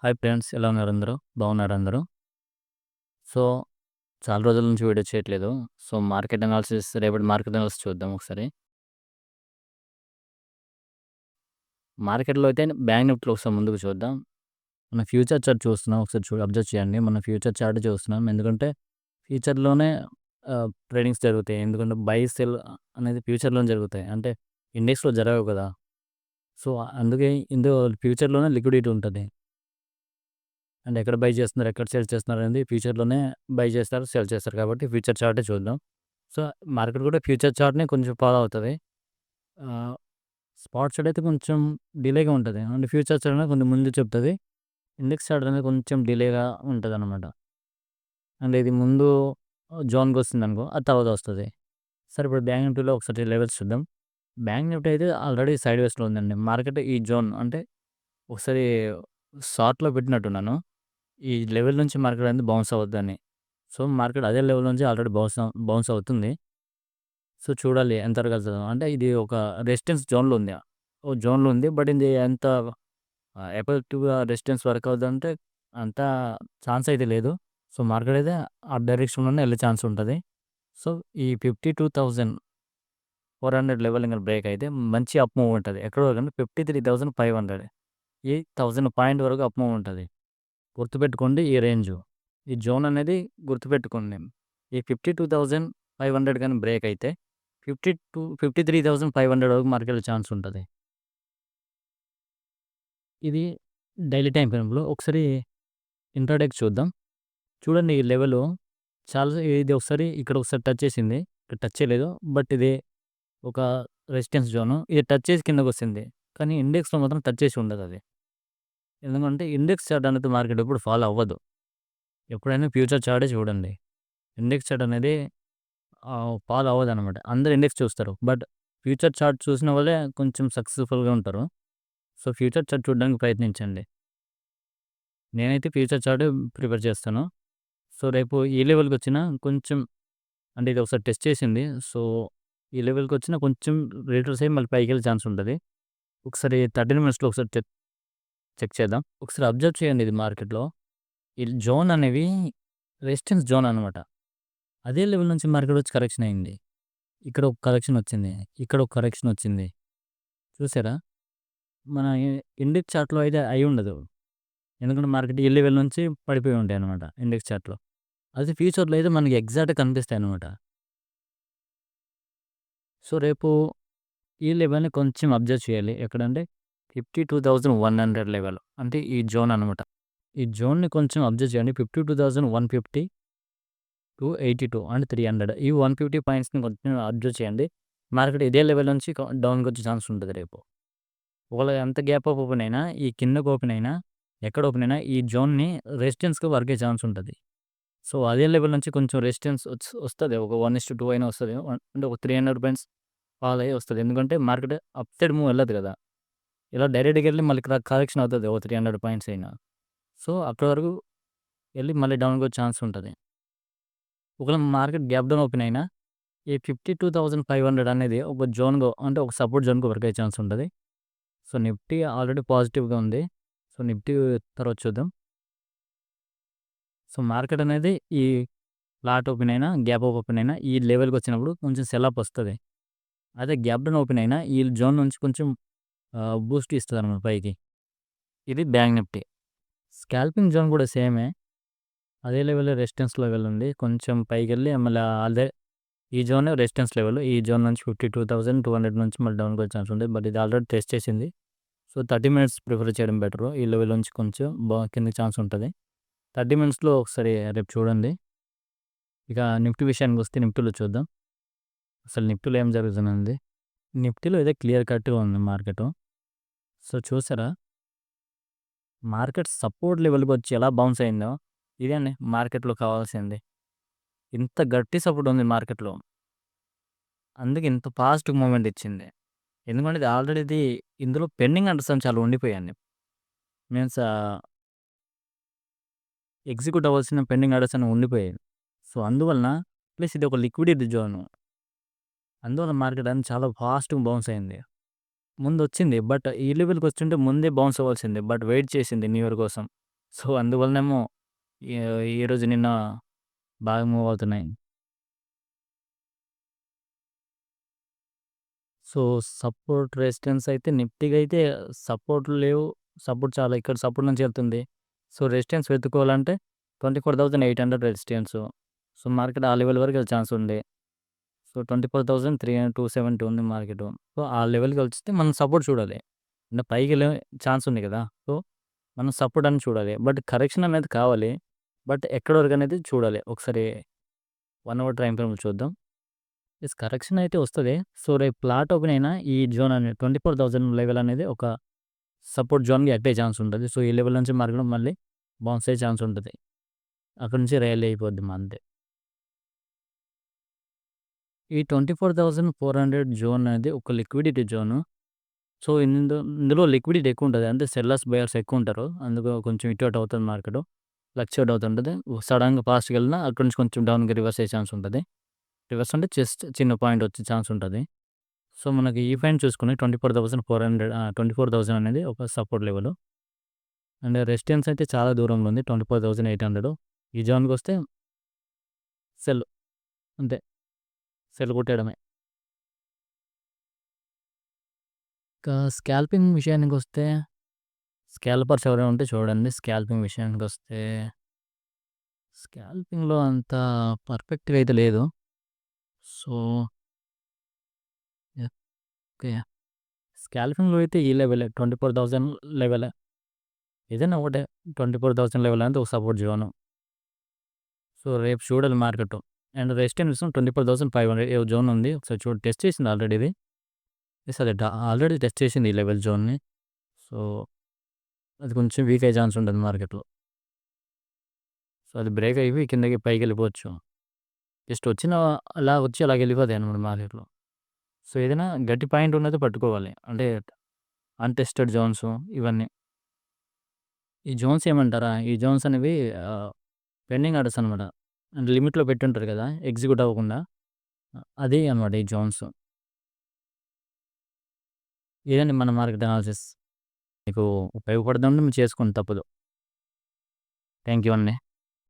Hi friends, ఎలా ఉన్నారు అందరూ? బాగున్నారా అందరూ? సో, చాలా రోజుల నుంచి వీడియో చేయట్లేదు. సో, మార్కెట్ అనాలిసిస్ రేపటి మార్కెట్ అనాలిసిస్ చూద్దాం ఒకసారి. మార్కెట్‌లో అయితే బ్యాంక్ నిఫ్టీలో ఒకసారి ముందుకు చూద్దాం. మన ఫ్యూచర్ చార్ట్ చూస్తున్నాం. ఒకసారి అబ్జర్వ్ చేయండి. మన ఫ్యూచర్ చార్ట్ చూస్తున్నాం. ఎందుకంటే ఫ్యూచర్‌లోనే ట్రేడింగ్స్ జరుగుతాయి. ఎందుకంటే బై, సెల్ అనేది ఫ్యూచర్‌లోనే జరుగుతాయి. అంటే ఇండెక్స్‌లో జరగవు కదా! సో, అందుకే ఫ్యూచర్‌లోనే లిక్విడిటీ ఉంటది. అంటే ఎక్కడ బై చేస్తున్నారు, ఎక్కడ సేల్ చేస్తున్నారు అనేది ఫ్యూచర్‌లోనే బై చేస్తారు, సేల్ చేస్తారు కాబట్టి ఫ్యూచర్ చార్టే చూద్దాం. సో, మార్కెట్ కూడా ఫ్యూచర్ చార్ట్‌ని కొంచెం ఫాలో అవుతది. ఆహ్, స్పాట్ చార్ట్ అయితే కొంచెం డిలేగా ఉంటది. అంటే ఫ్యూచర్ చార్ట్ అనేది కొంచెం ముందు చెప్తది. ఇండెక్స్ చార్ట్ అనేది కొంచెం డిలేగా ఉంటదనమాట. అంటే ఇది ముందు జోన్‌కొస్తుందనుకో, అది తర్వాత వస్తది. సరే, ఇప్పుడు బ్యాంక్ నిఫ్టీలో ఒకసారి లెవెల్స్ చూద్దాం. బ్యాంక్ నిఫ్టీ అయితే ఆల్రెడీ సైడ్ వేస్‌లో ఉందండి. మార్కెట్ ఈ జోన్ అంటే ఒకసారి షార్ట్‌లో పెట్టినట్టున్నాను. ఈ లెవెల్ నుంచి మార్కెట్ అనేది బౌన్స్ అవ్వద్దని. సో, మార్కెట్ అదే లెవెల్ నుంచి ఆల్రెడీ బౌన్స్ అవుతుంది. సో, చూడాలి ఎంతవరకు వెళ్తదో. అంటే ఇది ఒక రెసిస్టెన్స్ జోన్‌లో ఉంది. ఓ జోన్‌లో ఉంది. బట్ ఇది ఎంత ఎఫెక్టివ్‌గా రెసిస్టెన్స్ వర్క్ అవుద్దంటే అంత ఛాన్స్ అయితే లేదు. సో, మార్కెట్ అయితే ఆ డైరెక్షన్‌లోనే ఎళ్ళే ఛాన్స్ ఉంటది. సో, ఈ 52,400 లెవెల్ ఇంక బ్రేక్ అయితే మంచి అప్ మూవ్ ఉంటది. ఎక్కడి వరకంటే 53,500 ఈ 1000 పాయింట్ వరకు అప్ మూవ్ ఉంటది. గుర్తుపెట్టుకోండి ఈ రేంజు. ఈ జోన్ అనేది గుర్తుపెట్టుకోండి. ఈ 52,500 గాని బ్రేక్ అయితే 53,500 వరకు మార్కెట్ ఛాన్స్ ఉంటది. ఇది డైలీ టైమ్ ఫ్రేమ్‌లో ఒకసారి ఇంట్రాడేకి చూద్దాం. చూడండి ఈ లెవెలు ఇది ఒకసారి ఇక్కడ ఒకసారి టచ్ చేసింది. ఇక్కడ టచ్ చేయలేదు. బట్ ఇది ఒక రెసిస్టెన్స్ జోను. ఇది టచ్ చేసి కిందకొచ్చింది. కానీ ఇండెక్స్‌లో మాత్రం టచ్ చేసి ఉండదది. ఎందుకంటే ఇండెక్స్ చార్ట్ అనేది మార్కెట్ ఎప్పుడు ఫాలో అవ్వదు. ఎప్పుడైనా ఫ్యూచర్ చార్టే చూడండి. ఇండెక్స్ చార్ట్ అనేది ఫాలో అవ్వదనమాట. అందరూ ఇండెక్స్ చూస్తారు. బట్ ఫ్యూచర్ చార్ట్ చూసిన వాళ్ళే కొంచెం సక్సెస్‌ఫుల్‌గా ఉంటారు. సో, ఫ్యూచర్ చార్ట్ చూడడానికి ప్రయత్నించండి. నేనైతే ఫ్యూచర్ చార్ట్ ప్రిఫర్ చేస్తాను. సో, రేపు ఏ లెవెల్‌కొచ్చినా కొంచెం అంటే ఇది ఒకసారి టెస్ట్ చేసింది. సో, ఈ లెవెల్‌కొచ్చినా కొంచెం రిట్రేస్ అయ్యి మళ్ళీ పైకెళ్ళే ఛాన్స్ ఉంటది. ఒకసారి 30 మినిట్స్‌లో ఒకసారి చెక్ చేద్దాం. ఒకసారి అబ్జర్వ్ చేయండి ఇది మార్కెట్‌లో. ఈ జోన్ అనేవి రెసిస్టెన్స్ జోన్ అనమాట. అదే లెవెల్ నుంచి మార్కెట్ వచ్చి కరెక్షన్ అయింది. ఇక్కడ ఒక కరెక్షన్ వచ్చింది. ఇక్కడ ఒక కరెక్షన్ వచ్చింది. చూసారా? మన ఇండెక్స్ చార్ట్‌లో అయితే అయ్యుండదు. ఎందుకంటే మార్కెట్ ఈ లెవెల్ నుంచి పడిపోయి ఉంటాయన్నమాట ఇండెక్స్ చార్ట్‌లో. అదే ఫ్యూచర్‌లో అయితే మనకి ఎగ్జాక్ట్‌గా కనిపిస్తాయన్నమాట. సో, రేపు ఈ లెవెల్‌ని కొంచెం అబ్జర్వ్ చేయాలి. ఎక్కడంటే 52,100 లెవెల్. అంటే ఈ జోన్ అనమాట. ఈ జోన్‌ని కొంచెం అబ్జర్వ్ చేయండి. 52,150-82 అంటే 300 ఈ 150 పాయింట్స్‌ని కొంచెం అబ్జర్వ్ చేయండి. మార్కెట్ ఇదే లెవెల్ నుంచి డౌన్‌కొచ్చే ఛాన్స్ ఉంటది రేపు. ఒకవేళ ఎంత గ్యాప్ అప్ ఓపెన్ అయినా, ఈ కిందకి ఓపెన్ అయినా, ఎక్కడ ఓపెన్ అయినా ఈ జోన్‌ని రెసిస్టెన్స్‌గా వర్క్ అయ్యే ఛాన్స్ ఉంటది. సో, అదే లెవెల్ నుంచి కొంచెం రెసిస్టెన్స్ వస్తది. ఒక 1:2 అయినా వస్తది. అంటే ఒక 300 పాయింట్స్ ఫాల్ అయ్యి వస్తది. ఎందుకంటే మార్కెట్ అప్ సైడ్ మూవ్ వెళ్ళదు కదా! ఇలా డైరెక్ట్‌గెళ్ళి మళ్ళీ కరెక్షన్ అవుతది. ఒక 300 పాయింట్స్ అయినా. సో, అక్కడి వరకు ఎళ్లి మళ్ళీ డౌన్‌కొచ్చే ఛాన్స్ ఉంటది. ఒకవేళ మార్కెట్ గ్యాప్ డౌన్ ఓపెన్ అయినా, ఈ 52,500 అనేది ఒక జోన్‌గా అంటే ఒక సపోర్ట్ జోన్‌గా వర్క్ అయ్యే ఛాన్స్ ఉంటది. సో, నిఫ్టీ ఆల్రెడీ పాజిటివ్‌గా ఉంది. సో, నిఫ్టీ తర్వాత చూద్దాం. సో, మార్కెట్ అనేది ఈ ఫ్లాట్ ఓపెన్ అయినా, గ్యాప్ అప్ ఓపెన్ అయినా ఈ లెవెల్‌కొచ్చినప్పుడు కొంచెం సెల్ అప్ వస్తది. అదే గ్యాప్ డౌన్ ఓపెన్ అయినా ఈ జోన్ నుంచి కొంచెం బూస్ట్ ఇస్తదనమాట పైకి. ఇది బ్యాంక్ నిఫ్టీ. స్కాల్పింగ్ జోన్ కూడా సేమే. అదే లెవెల్‌లో రెసిస్టెన్స్ లెవెల్ ఉంది. కొంచెం పైకెళ్ళి మళ్ళా అదే ఈ జోనే రెసిస్టెన్స్ లెవెల్. ఈ జోన్ నుంచి 52,200 నుంచి మళ్ళీ డౌన్‌కొచ్చే ఛాన్స్ ఉంది. బట్ ఇది ఆల్రెడీ టెస్ట్ చేసింది. సో, 30 మినిట్స్ ప్రిఫర్ చేయడం బెటరు. ఈ లెవెల్ నుంచి కొంచెం కిందకి ఛాన్స్ ఉంటది. 30 మినిట్స్‌లో ఒకసారి రేపు చూడండి. ఇక నిఫ్టీ విషయానికొస్తే నిఫ్టీలో చూద్దాం. అసలు నిఫ్టీలో ఏం జరుగుతుందండి? నిఫ్టీలో అయితే క్లియర్ కట్‌గా ఉంది మార్కెటు. సో, చూసారా? మార్కెట్ సపోర్ట్ లెవెల్‌కొచ్చి ఎలా బౌన్స్ అయిందో, ఇదే అండి మార్కెట్‌లో కావాల్సింది. ఇంత గట్టి సపోర్ట్ ఉంది మార్కెట్‌లో. అందుకే ఇంత ఫాస్ట్ మూవ్‌మెంట్ ఇచ్చింది. ఎందుకంటే ఇది ఆల్రెడీ ఇందులో పెండింగ్ ఆర్డర్స్ అని చాలా ఉండిపోయాయండి. మీన్స్ ఎగ్జిక్యూట్ అవ్వాల్సిన పెండింగ్ ఆర్డర్స్ అని ఉండిపోయాయి. సో, అందువలన ప్లస్ ఇది ఒక లిక్విడిటీ జోను. అందువల్ల మార్కెట్ అనేది చాలా ఫాస్ట్‌గా బౌన్స్ అయింది. ముందొచ్చింది. బట్ ఈ లెవెల్‌కొచ్చుంటే ముందే బౌన్స్ అవ్వాల్సిందే. బట్ వెయిట్ చేసింది న్యూ ఇయర్ కోసం. సో, అందువలనేమో ఈ ఈరోజు, నిన్న బాగా మూవ్ అవుతున్నాయి. సో, సపోర్ట్ రెసిస్టెన్స్ అయితే నిఫ్టీ‌గా అయితే సపోర్ట్‌లు లేవు. సపోర్ట్ చాలా ఇక్కడ సపోర్ట్ నుంచి వెళ్తుంది. సో, రెసిస్టెన్స్ వెతుక్కోవాలంటే 24,800 రెసిస్టెన్సు. సో, మార్కెట్ ఆ లెవెల్ వరకు వెళ్ళే ఛాన్స్ ఉంది. సో, 24,270 ఉంది మార్కెటు. సో, ఆ లెవెల్‌కి వచ్చితే మనం సపోర్ట్ చూడాలి. అంటే పైకెళ్ళే ఛాన్స్ ఉంది కదా! సో, మనం సపోర్ట్ అని చూడాలి. బట్ కరెక్షన్ అనేది కావాలి. బట్ ఎక్కడి వరకు అనేది చూడాలి. ఒకసారి 1 అవర్ టైమ్ ఫ్రేమ్‌లో చూద్దాం. యెస్, కరెక్షన్ అయితే వస్తది. సో, రేపు ప్లాట్ ఓపెన్ అయినా ఈ జోన్ అనేది 24,000 లెవెల్ అనేది ఒక సపోర్ట్ జోన్‌గా ఎట్టే ఛాన్స్ ఉంటది. సో, ఈ లెవెల్ నుంచి మార్కెట్ మళ్ళీ బౌన్స్ అయ్యే ఛాన్స్ ఉంటది. అక్కడి నుంచి ర్యాలీ అయిపోద్ది అంతే. ఈ 24,400 జోన్ అనేది ఒక లిక్విడిటీ జోను. సో, ఇందులో లిక్విడిటీ ఎక్కువుంటది. అంటే సెల్లర్స్, బయర్స్ ఎక్కువుంటారు. అందుకు కొంచెం ఇటు అటు అవుతది మార్కెటు. ఫ్లక్చుయేట్ అవుతుంటది. సడెన్‌గా ఫాస్ట్‌గెళ్ళినా అక్కడి నుంచి కొంచెం డౌన్‌కి రివర్స్ అయ్యే ఛాన్స్ ఉంటది. రివర్స్ అంటే జస్ట్ చిన్న పాయింట్ వచ్చే ఛాన్స్ ఉంటది. సో, మనకి ఈ పాయింట్ చూసుకొని 24,400 అనేది ఒక సపోర్ట్ లెవెలు. అండ్ రెసిస్టెన్స్ అయితే చాలా దూరంలో ఉంది. 24,800 ఈ జోన్‌కొస్తే సెల్, అంతే. సెల్ కొట్టేయడమే. ఇంకా స్కాల్పింగ్ విషయానికొస్తే, స్కాల్పర్స్ ఎవరైనా ఉంటే చూడండి. స్కాల్పింగ్ విషయానికొస్తే, స్కాల్పింగ్‌లో అంత పర్ఫెక్ట్‌గా అయితే లేదు. So, yeah! ఓకే. స్కాల్పింగ్‌లో అయితే ఈ లెవెలే 24,000 లెవెలే. ఏదైనా ఒకటే 24,000 లెవెల్ అనేది ఒక సపోర్ట్ జోను. సో, రేపు చూడాలి మార్కెటు. అండ్ రెసిస్టెన్స్ 24,500 ఏవో జోన్ ఉంది. ఒకసారి టెస్ట్ చేసింది ఆల్రెడీ ఇది. యెస్, అది ఆల్రెడీ టెస్ట్ చేసింది ఈ లెవెల్ జోన్‌ని. సో, అది కొంచెం వీక్ అయ్యే ఛాన్స్ ఉంటుంది మార్కెట్‌లో. సో, అది బ్రేక్ అయిపోయి కిందకి పైకెళ్ళిపోవచ్చు. జస్ట్ వచ్చిన అలా వచ్చి అలాగ వెళ్ళిపోతాయి అన్నమాట మార్కెట్‌లో. సో, ఏదైనా గట్టి పాయింట్ ఉన్నది పట్టుకోవాలి. అంటే అన్‌టెస్టెడ్ జోన్స్ ఇవన్నీ. ఈ జోన్స్ ఏమంటారా? ఈ జోన్స్ అనేవి ఆహ్, పెండింగ్ ఆర్డర్స్ అనమాట. అంటే లిమిట్‌లో పెట్టుంటారు కదా! ఎగ్జిక్యూట్ అవ్వకుండా. అది అనమాట ఈ జోన్స్. ఇదండి మన మార్కెట్ అనాలిసిస్. మీకు ఉపయోగపడుతుంటే మీరు చేసుకోండి, తప్పదు. థాంక్ యూ అండి.